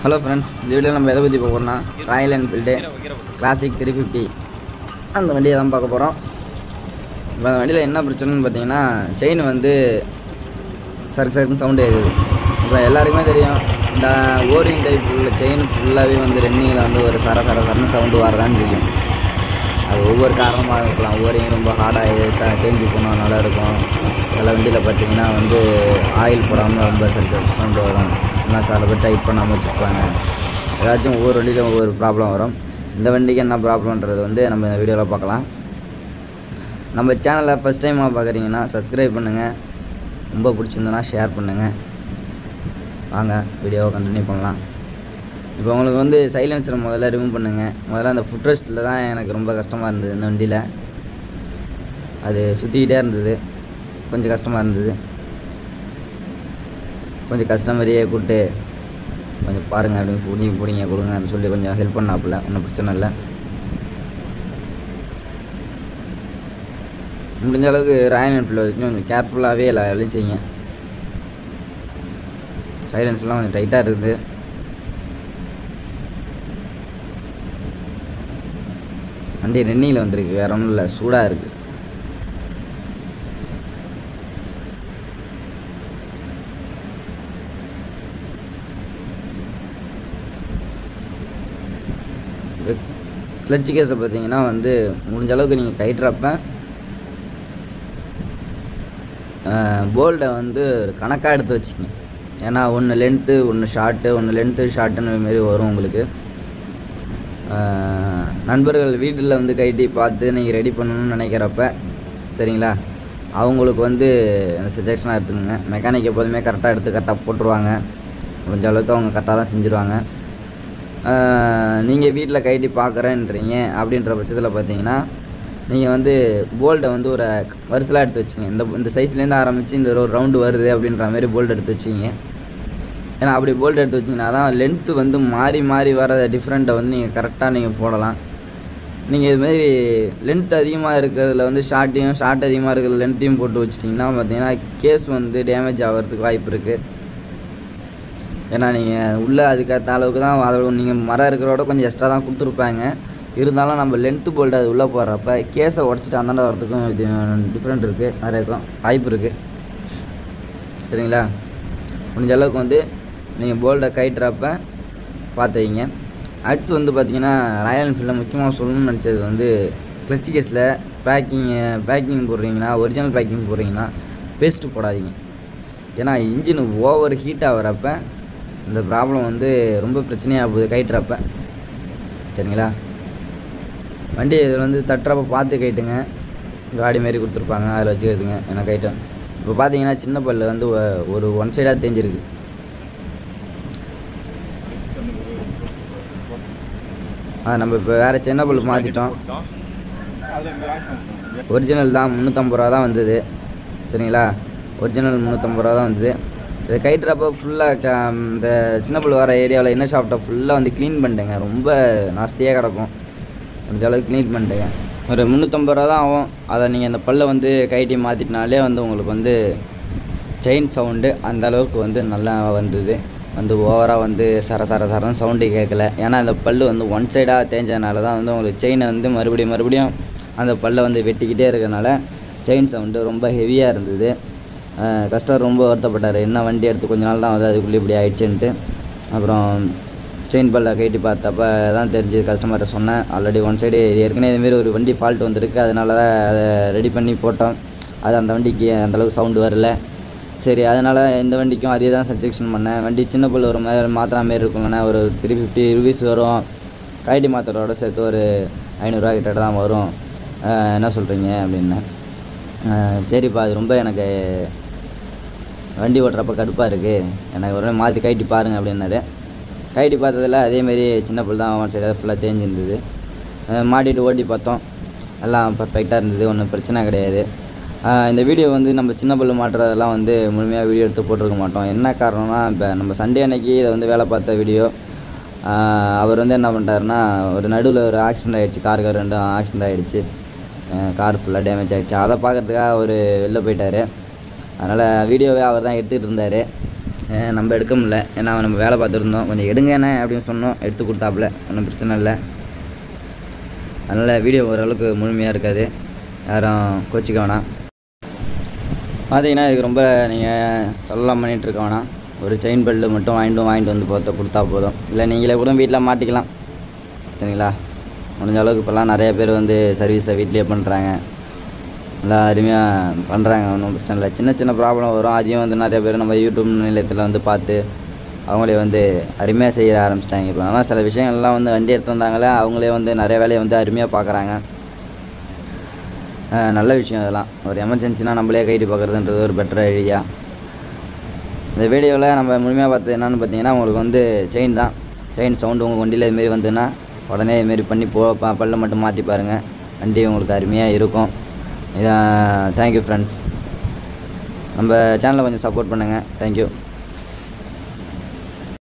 Hello friends, இந்த வீடியோவில் நம்ம எதை பற்றி பார்க்க போகிறோம்னா ராயல் என்ஃபீல்டு கிளாசிக் 350 அந்த வண்டியை தான் பார்க்க போகிறோம். இப்போ அந்த வண்டியில் என்ன பிரச்சனைன்னு பார்த்தீங்கன்னா, செயின் வந்து சர்க்குன்னு சவுண்டு இருக்குது. இப்போ எல்லாருக்குமே தெரியும், இந்த ஓரிங் டைப் உள்ள செயின் ஃபுல்லாகவே வந்து ரன்னிங்கில் வந்து ஒரு சரன்னு சவுண்டு வரதான்னு தெரியும். அது ஒவ்வொரு காரணமாக இருக்கலாம். ஓரிங் ரொம்ப ஹார்டாக தேஞ்சு போனால் நல்லா இருக்கும். சில வண்டியில் பார்த்திங்கன்னா வந்து ஆயில் போடாமல் ரொம்ப சவுண்டு வரும். இல்லை சில பேர் டைட் பண்ணாமல் வச்சுருப்பாங்க. ஏதாச்சும் ஒவ்வொரு வண்டியிலும் ஒவ்வொரு ப்ராப்ளம் வரும். இந்த வண்டிக்கு என்ன ப்ராப்ளம்ன்றது வந்து நம்ம இந்த வீடியோவில் பார்க்கலாம். நம்ம சேனலை ஃபஸ்ட் டைமாக பார்க்குறீங்கன்னா சப்ஸ்கிரைப் பண்ணுங்கள். ரொம்ப பிடிச்சிருந்தனா ஷேர் பண்ணுங்கள். வாங்க வீடியோவை கண்டினியூ பண்ணலாம். இப்போ உங்களுக்கு வந்து சைலன்சரை முதல்ல ரிமூவ் பண்ணுங்கள். முதல்ல அந்த ஃபுட் ரெஸ்ட்டில் தான் எனக்கு ரொம்ப கஷ்டமாக இருந்தது. இந்த வண்டியில் அது சுற்றிக்கிட்டே இருந்தது, கொஞ்சம் கஷ்டமாக இருந்தது. கொஞ்சம் கஸ்டமரையே கூப்பிட்டு கொஞ்சம் பாருங்கள் அப்படின்னு பிடிங்க கொடுங்க அப்படின்னு சொல்லி கொஞ்சம் ஹெல்ப் பண்ணாப்புல. ஒன்றும் பிரச்சனை இல்லை. முடிஞ்ச அளவுக்கு ராயல் என்ஃபீல்டு வச்சு கொஞ்சம் கேர்ஃபுல்லாகவே எல்லா வேலையும் செய்யுங்க. சைலன்ஸ்லாம் கொஞ்சம் டைட்டாக இருக்குது. வண்டி ரன்னிங்கில் வந்திருக்கு, வேறு ஒன்றும் இல்லை, சூடாக இருக்குது. கிளட்ச் கேஸை பார்த்தீங்கன்னா வந்து முடிஞ்ச அளவுக்கு நீங்கள் கயிட்டுறப்ப போல்டை வந்து கணக்காக எடுத்து வச்சுங்க. ஏன்னா ஒன்று லென்த்து ஒன்று ஷார்ட்டுன்னு மாரி வரும் உங்களுக்கு. நண்பர்கள் வீட்டில் வந்து கைட்டி பார்த்து நீங்கள் ரெடி பண்ணணும்னு நினைக்கிறப்ப சரிங்களா, அவங்களுக்கு வந்து சஜெக்ஷனாக எடுத்துக்கோங்க. மெக்கானிக் எப்போதுமே கரெக்டாக எடுத்து கரெக்டாக போட்டுருவாங்க. முடிஞ்ச அளவுக்கு அவங்க கரெக்டாக தான் செஞ்சுருவாங்க. நீங்கள் வீட்டில் கைட்டி பார்க்குறேன்றீங்க அப்படின்ற பட்சத்தில் பார்த்தீங்கன்னா, நீங்கள் வந்து போல்டை வந்து ஒரு வரிசலாக எடுத்து வச்சுங்க. இந்த சைஸ்லேருந்து ஆரம்பித்து இந்த ஒரு ரவுண்டு வருது அப்படின்ற மாதிரி போல்டு எடுத்து வச்சிங்க. ஏன்னா அப்படி போல்டு எடுத்து வச்சிங்கன்னா தான் லென்த்து வந்து மாறி வர டிஃப்ரெண்ட்டை வந்து நீங்கள் கரெக்டாக நீங்கள் போடலாம். நீங்கள் இதுமாரி லென்த் அதிகமாக இருக்கிறதுல வந்து ஷார்ட் அதிகமாக இருக்கிற லென்த்தையும் போட்டு வச்சிட்டிங்கன்னா பார்த்தீங்கன்னா கேஸ் வந்து டேமேஜ் ஆகிறதுக்கு வாய்ப்பு இருக்குது. ஏன்னா நீங்கள் உள்ளே அதுக்கேற்ற அளவுக்கு தான் அதோட நீங்கள் மரம் இருக்கிறோட கொஞ்சம் எக்ஸ்ட்ரா தான் கொடுத்துருப்பாங்க. இருந்தாலும் நம்ம லென்த்து போல்டு அது உள்ளே போடுறப்ப கேஸை உடச்சிட்டு அந்தாண்ட வரதுக்கும் இது டிஃப்ரெண்ட் இருக்குது, நிறைய இருக்கும் வாய்ப்பு இருக்குது. சரிங்களா, முடிஞ்ச அளவுக்கு வந்து நீங்கள் போல்டை கயிட்டுறப்ப பார்த்து வைங்க. அடுத்து வந்து பார்த்திங்கன்னா, ராயல் என்ஃபீல்டில் முக்கியமாக சொல்லணும்னு நினச்சது வந்து கிளட்ச் கேஸில் பேக்கிங் போடுறீங்கன்னா, ஒரிஜினல் பேக்கிங் போடுறீங்கன்னா பேஸ்ட்டு போடாதீங்க. ஏன்னா இன்ஜின் ஓவர் ஹீட் ஆகிறப்ப இந்த ப்ராப்ளம் வந்து ரொம்ப பிரச்சனையாக போகுது கயிட்டுறப்ப. சரிங்களா, வண்டி இதில் வந்து தட்டுறப்ப பார்த்து கைட்டுங்க. காடி மாரி கொடுத்துருப்பாங்க, அதில் வச்சுக்கிறதுங்க. ஏன்னா கைட்டும் இப்போ பார்த்தீங்கன்னா சின்ன பல்லு வந்து ஒரு ஒன் சைடாக தேஞ்சிருக்கு. நம்ம இப்போ வேறு சின்ன பல்லு மாற்றிட்டோம். ஒரிஜினல் தான் 350 ரூபா தான் வந்தது. சரிங்களா, ஒரிஜினல் 350 ரூபா தான் வந்தது. இது கைட்டுறப்போ ஃபுல்லாக இந்த சின்ன பல்லு வர ஏரியாவில் என்ன ஷாஃப்ட்டை ஃபுல்லாக வந்து க்ளீன் பண்ணிட்டேங்க. ரொம்ப நாஸ்தியாக கிடக்கும். முடிஞ்ச அளவுக்கு க்ளீன் பண்ணிட்டேங்க. ஒரு 350 ரூபா தான் ஆகும். அதை நீங்கள் அந்த பல்லை வந்து கைட்டி மாற்றிட்டினாலே வந்து உங்களுக்கு வந்து செயின் சவுண்டு அந்தளவுக்கு வந்து நல்லா வந்தது. வந்து ஓவராக வந்து சரன்னு சவுண்டு கேட்கல. ஏன்னா அந்த பல் வந்து ஒன் சைடாக தேஞ்சதுனால தான் வந்து உங்களுக்கு செயினை வந்து மறுபடியும் அந்த பல்லை வந்து வெட்டிக்கிட்டே இருக்கிறனால செயின் சவுண்டு ரொம்ப ஹெவியாக இருந்தது. கஸ்டமர் ரொம்ப வருத்தப்பட்டார். என்ன வண்டி எடுத்து கொஞ்ச நாள் தான் வந்து அதுக்குள்ளே இப்படி ஆயிடுச்சுன்ட்டு. அப்புறம் செயின் பல்லை கைட்டி பார்த்தப்ப தான் தெரிஞ்சு கஸ்டமர்கிட்ட சொன்னேன். ஆல்ரெடி ஒன் சைடு ஏற்கனவே இதுமாரி ஒரு வண்டி ஃபால்ட் வந்திருக்கு. அதனால தான் அதை ரெடி பண்ணி போட்டோம். அது அந்த வண்டிக்கு அந்தளவுக்கு சவுண்டு வரல. சரி, அதனால் இந்த வண்டிக்கும் அதே தான் சஜெக்ஷன் பண்ணேன். வண்டி சின்ன பல் ஒரு மாதிரி மாத்திர மாரி இருக்குங்கண்ணா, ஒரு 350 ருபீஸ் வரும். கைட்டி மாத்திரோட சேர்த்து ஒரு 500 ரூபா கிட்ட தான் வரும். என்ன சொல்கிறீங்க அப்படின்னேன். சரிப்பா, அது ரொம்ப எனக்கு வண்டி ஓட்டுறப்ப கடுப்பாக இருக்குது, எனக்கு ஒரு மாற்றி கைட்டி பாருங்கள் அப்படின்னாரு. கைட்டி பார்த்ததில் அதேமாரி சின்ன பல் தான் ஒன் சைடாக ஃபுல்லாக தேஞ்சிருந்தது. மாட்டிட்டு ஓட்டி பார்த்தோம், எல்லாம் பர்ஃபெக்டாக இருந்தது, ஒன்றும் பிரச்சனை கிடையாது. இந்த வீடியோ வந்து நம்ம சின்ன பல் மாட்டுறதெல்லாம் வந்து முழுமையாக வீடியோ எடுத்து போட்டிருக்க மாட்டோம். என்ன காரணம்னா, இப்போ நம்ம சண்டே அன்னைக்கு இதை வந்து வேலை பார்த்த வீடியோ. அவர் வந்து என்ன பண்ணிட்டாருன்னா, ஒரு நடுவில் ஒரு ஆக்சிடெண்ட் ஆகிடுச்சு, காருக்கு 2 ஆக்சிடெண்ட் ஆகிடுச்சு. கார் ஃபுல்லாக டேமேஜ் ஆகிடுச்சு. அதை பார்க்குறதுக்காக அவர் வெளில போயிட்டார். அதனால் வீடியோவே அவர் தான் எடுத்துகிட்டு இருந்தார். நம்ம எடுக்க முடியல. ஏன்னா நம்ம வேலை பார்த்துருந்தோம். கொஞ்சம் எடுங்கண்ணே அப்படின்னு சொன்னோம், எடுத்து கொடுத்தாப்புல. ஒன்றும் பிரச்சனை இல்லை. அதனால் வீடியோ ஓரளவுக்கு முழுமையாக இருக்காது, யாரும் கோச்சிக்க வேணாம். பார்த்தீங்கன்னா இதுக்கு ரொம்ப நீங்கள் சொல்லலாம் பண்ணிகிட்ருக்க வேணாம். ஒரு செயின் பெல்ட்டு மட்டும் வாங்கிட்டு வந்து கொடுத்தா போதும். இல்லை நீங்களே கூட வீட்டில் மாட்டிக்கலாம், சரிங்களா? முடிஞ்ச அளவுக்கு இப்போல்லாம் நிறைய பேர் வந்து சர்வீஸை வீட்லேயே பண்ணுறாங்க, நல்லா அருமையாக பண்ணுறாங்க. ஒன்றும் பிரச்சனை இல்லை. சின்ன சின்ன ப்ராப்ளம் வரும், அதையும் வந்து நிறைய பேர் நம்ம யூடியூப் நிலையத்தில் வந்து பார்த்து அவங்களே வந்து அருமையாக செய்ய ஆரம்பிச்சிட்டாங்க. இப்போ ஆனால் சில விஷயங்கள்லாம் வந்து வண்டி எடுத்து வந்தாங்களே அவங்களே வந்து நிறைய வேலையை வந்து அருமையாக பார்க்குறாங்க. நல்ல விஷயம் அதெல்லாம். ஒரு எமர்ஜென்சினால் நம்மளே கைட்டு பார்க்குறதுன்றது ஒரு பெட்டர் ஐடியா. இந்த வீடியோவில் நம்ம முழுமையாக பார்த்தது என்னென்னு பார்த்தீங்கன்னா, உங்களுக்கு வந்து செயின் தான். செயின் சவுண்டு உங்கள் வண்டியில் இதுமாரி வந்துன்னா உடனே இதுமாரி பண்ணி பல்ல மட்டும் மாற்றி பாருங்கள், வண்டி உங்களுக்கு அருமையாக இருக்கும். இதான். Thank you friends. நம்ம சேனலை கொஞ்சம் சப்போர்ட் பண்ணுங்கள். தேங்க்யூ.